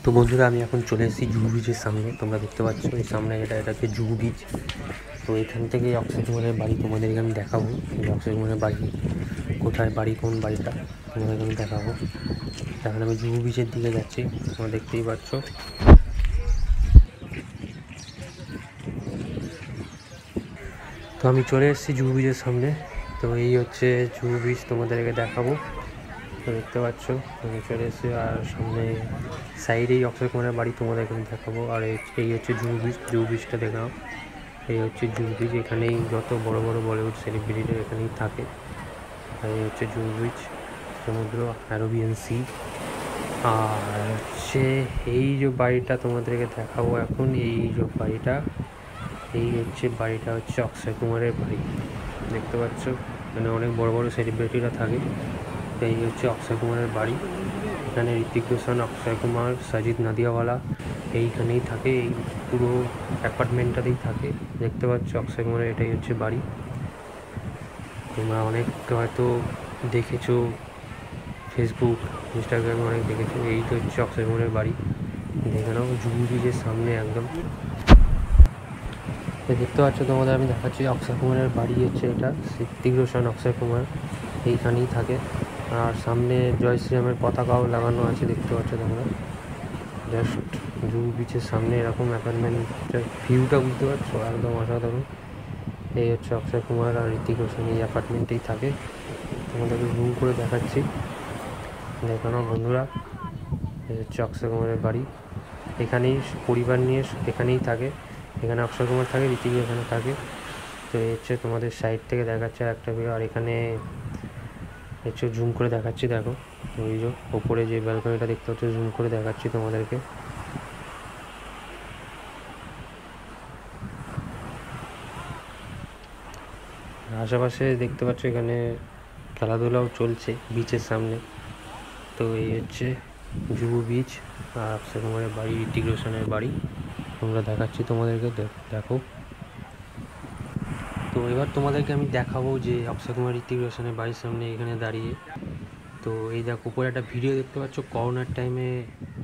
তো বন্ধুরা আমি এখন চলে এসেছি জুহু বিচের সামনে। তোমরা দেখতে পাচ্ছ এই সামনে এটা হচ্ছে জুহু বিচ। তো এখান থেকে অক্ষয় কুমারের বাড়ি তোমাদেরকে আমি দেখাবো। এই অক্ষয় কুমারের বাড়ি কোথায়, বাড়ি কোন বাড়িটা তোমাদেরকে আমি দেখাবো। এখন আমি জুহু বিচের দিকে যাচ্ছি, তোমরা দেখতেই পাচ্ছ। তো আমি চলে এসেছি জুহু বিচের সামনে। তো এই হচ্ছে জুহু বিচ, তোমাদেরকে দেখাবো। তো দেখতে পাচ্ছ আমি চলে এসেছি, আর সামনে সাইডেই অক্ষয় কুমারের বাড়ি তোমাদেরকে আমি দেখাবো। আর এই হচ্ছে জুহু বিচ, জুহু বিচটা দেখাও। এই হচ্ছে জুহু বিচ, এখানেই যত বড় বড় বলিউড সেলিব্রিটিরা এখানেই থাকে। আর এই হচ্ছে জুহু বিচ, সমুদ্র, অ্যারাবিয়ান সি। আর হচ্ছে এই যে বাড়িটা তোমাদেরকে দেখাবো এখন, এই যে বাড়িটা, এই হচ্ছে বাড়িটা হচ্ছে অক্ষয় কুমারের বাড়ি। দেখতে পাচ্ছ মানে অনেক বড় বড় সেলিব্রিটিরা থাকে। তো এই হচ্ছে অক্ষয় কুমারের বাড়ি। এখানে ঋত্বিক রোশন, অক্ষয় কুমার, সাজিদ নাদিয়াওয়ালা এইখানেই থাকে, এই পুরো অ্যাপার্টমেন্টটাতেই থাকে। দেখতে পাচ্ছ অক্ষয় কুমারের এটাই হচ্ছে বাড়ি। তোমরা অনেক হয়তো দেখেছো, ফেসবুক, ইনস্টাগ্রামে অনেক দেখেছো। এই তো হচ্ছে অক্ষয় কুমারের বাড়ি। দেখে নাও জুহু বিচের সামনে একদম। দেখতে পাচ্ছ তোমাদের আমি দেখাচ্ছি অক্ষয় কুমারের বাড়ি হচ্ছে এটা। ঋত্বিক রোশন, অক্ষয় কুমার এইখানেই থাকে। আর সামনে জয় শ্রীরামের পতাকাও লাগানো আছে, দেখতে পাচ্ছ তোমরা। জাস্ট জুহু বিচের সামনে এরকম অ্যাপার্টমেন্টের ভিউটা বুঝতে পারছো, একদম অসাধারণ। এই হচ্ছে অক্ষয় কুমার আর ঋত্বিক রোশন এই অ্যাপার্টমেন্টেই থাকে। তোমাদেরকে জুম করে দেখাচ্ছি, দেখো না বন্ধুরা। এই হচ্ছে অক্ষয় কুমারের বাড়ি। এখানেই পরিবার নিয়ে এখানেই থাকে। এখানে অক্ষয় কুমার থাকে, ঋত্বিক এখানে থাকে। তো এই হচ্ছে তোমাদের সাইড থেকে দেখাচ্ছে একটা ভিউ। আর এখানে হচ্ছে জুম করে দেখাচ্ছি, দেখো ওই যে ওপরে যে ব্যালকনিটা দেখতে পাচ্ছ, জুম করে দেখাচ্ছি তোমাদেরকে। আশেপাশে দেখতে পাচ্ছ এখানে খেলাধুলাও চলছে বিচের সামনে। তো এই হচ্ছে জুহু বিচ আর অক্ষয় কুমারের বাড়ি, ঋত্বিক রোশনের বাড়ি। তোমরা দেখাচ্ছি তোমাদেরকে, দেখো। তো এবার তোমাদেরকে আমি দেখাবো যে অক্ষয় কুমার, ঋত্বিক রোশনের বাড়ির সামনে এখানে দাঁড়িয়ে। তো এই দেখো উপরে একটা ভিডিও দেখতে পাচ্ছ, করোনার টাইমে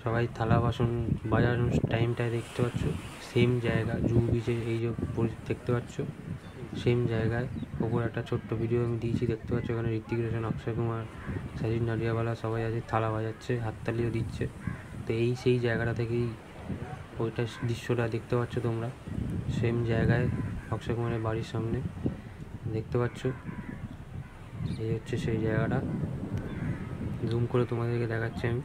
সবাই থালা বাসন বাজানোর টাইমটায় দেখতে পাচ্ছ। সেম জায়গা জুহু বিচে, এই যে দেখতে পাচ্ছ সেম জায়গায় ওপর একটা ছোট্ট ভিডিও আমি দিয়েছি, দেখতে পাচ্ছ। এখানে ঋত্বিক রোশন, অক্ষয় কুমার, সাজিদ নাদিয়াওয়ালা সবাই আছে, থালা বাজাচ্ছে, হাততালিও দিচ্ছে। তো এই সেই জায়গাটা থেকেই ওইটা দৃশ্যটা দেখতে পাচ্ছ তোমরা। সেম জায়গায় অক্ষয় কুমারের বাড়ির সামনে দেখতে পাচ্ছ। এই হচ্ছে সেই জায়গাটা, জুম করে তোমাদেরকে দেখাচ্ছি আমি।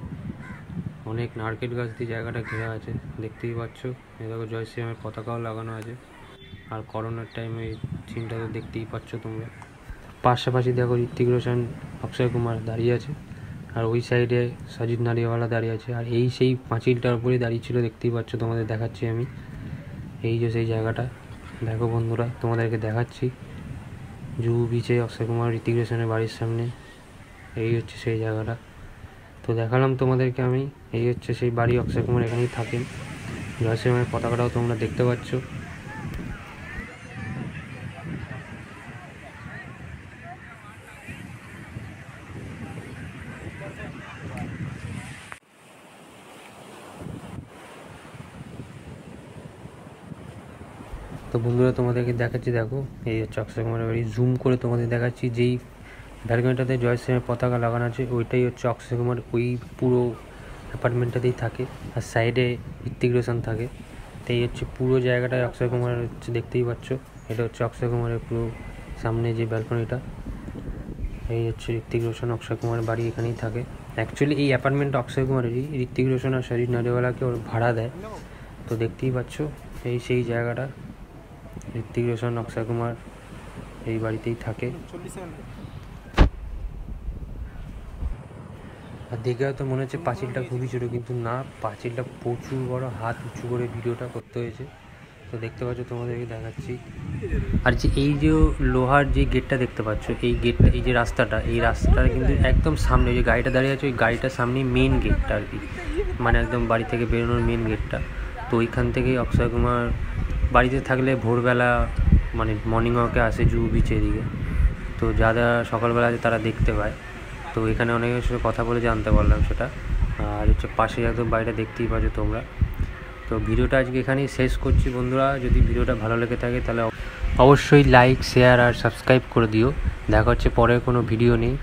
অনেক নারকেল গাছ দিয়ে জায়গাটা ঘেরা আছে, দেখতেই পাচ্ছ। এই দেখো জয় শ্রীরামের পতাকাও লাগানো আছে। আর করোনার টাইমে এই সিনটা তো দেখতেই পাচ্ছ তোমরা। পাশাপাশি দেখো ঋত্বিক রোশন, অক্ষয় কুমার দাঁড়িয়ে আছে, আর ওই সাইডে সাজিদ নাদিয়াওয়ালা দাঁড়িয়ে আছে। আর এই সেই পাঁচিলটার উপরেই দাঁড়িয়ে ছিল, দেখতেই পাচ্ছ, তোমাদের দেখাচ্ছি আমি। এই যে সেই জায়গাটা, দেখো বন্ধুরা তোমাদেরকে দেখাচ্ছি। জুহু বিচে অক্ষয় কুমার, ঋত্বিক রোশনের বাড়ির সামনে এই হচ্ছে সেই জায়গাটা। তো দেখালাম তোমাদেরকে আমি। এই হচ্ছে সেই বাড়ি, অক্ষয় কুমার এখানেই থাকেন। জয় শ্রীরামের পতাকাটাও তোমরা দেখতে পাচ্ছ। তো বন্ধুরা তোমাদেরকে দেখাচ্ছি, দেখো এই হচ্ছে অক্ষয় কুমারের বাড়ি। জুম করে তোমাদের দেখাচ্ছি, যেই ব্যালকনিটাতে জয় শ্রীরামের পতাকা লাগানো আছে ওইটাই হচ্ছে অক্ষয় কুমার, ওই পুরো অ্যাপার্টমেন্টটাতেই থাকে। আর সাইডে ঋত্বিক রোশন থাকে। তো এই হচ্ছে পুরো জায়গাটায় অক্ষয় কুমার হচ্ছে, দেখতেই পাচ্ছ। এটা হচ্ছে অক্ষয় কুমারের পুরো সামনে যে ব্যালকনিটা। এই হচ্ছে ঋত্বিক রোশন, অক্ষয় কুমারের বাড়ি এখানেই থাকে। অ্যাকচুয়ালি এই অ্যাপার্টমেন্টটা অক্ষয় কুমারেরই, ঋত্বিক রোশন আর সাজিদ নাদিয়াওয়ালাকে ওর ভাড়া দেয়। তো দেখতেই পাচ্ছ এই সেই জায়গাটা, ঋত্বিক রোশন, অক্ষয় কুমার এই বাড়িতেই থাকে। আর দেখে হয়তো মনে হচ্ছে পাঁচিলটা খুবই ছোটো, কিন্তু না, পাঁচিলটা প্রচুর বড়, হাত উঁচু করে ভিডিওটা করতে হয়েছে। তো দেখতে পাচ্ছ, তোমাদেরকে দেখাচ্ছি। আর যে এই যে লোহার যে গেটটা দেখতে পাচ্ছ, এই গেটটা, এই যে রাস্তাটা, এই রাস্তাটা কিন্তু একদম সামনে যে গাড়িটা দাঁড়িয়ে আছে, ওই গাড়িটার সামনেই মেন গেটটা আর কি, মানে একদম বাড়ি থেকে বেরোনোর মেন গেটটা। তো ওইখান থেকেই অক্ষয় কুমার বাড়িতে থাকলে ভোরবেলা মানে মর্নিং ওয়াকে আসে জুহু বিচ এদিকে। তো যারা সকালবেলা আছে তারা দেখতে পায়। তো এখানে অনেকের সাথে কথা বলে জানতে পারলাম সেটা। আর হচ্ছে পাশে একদম বাড়িটা দেখতেই পাচ্ছ তোমরা। তো ভিডিওটা আজকে এখানেই শেষ করছি বন্ধুরা। যদি ভিডিওটা ভালো লেগে থাকে তাহলে অবশ্যই লাইক, শেয়ার আর সাবস্ক্রাইব করে দিও। দেখা হচ্ছে পরের কোনো ভিডিও নেই।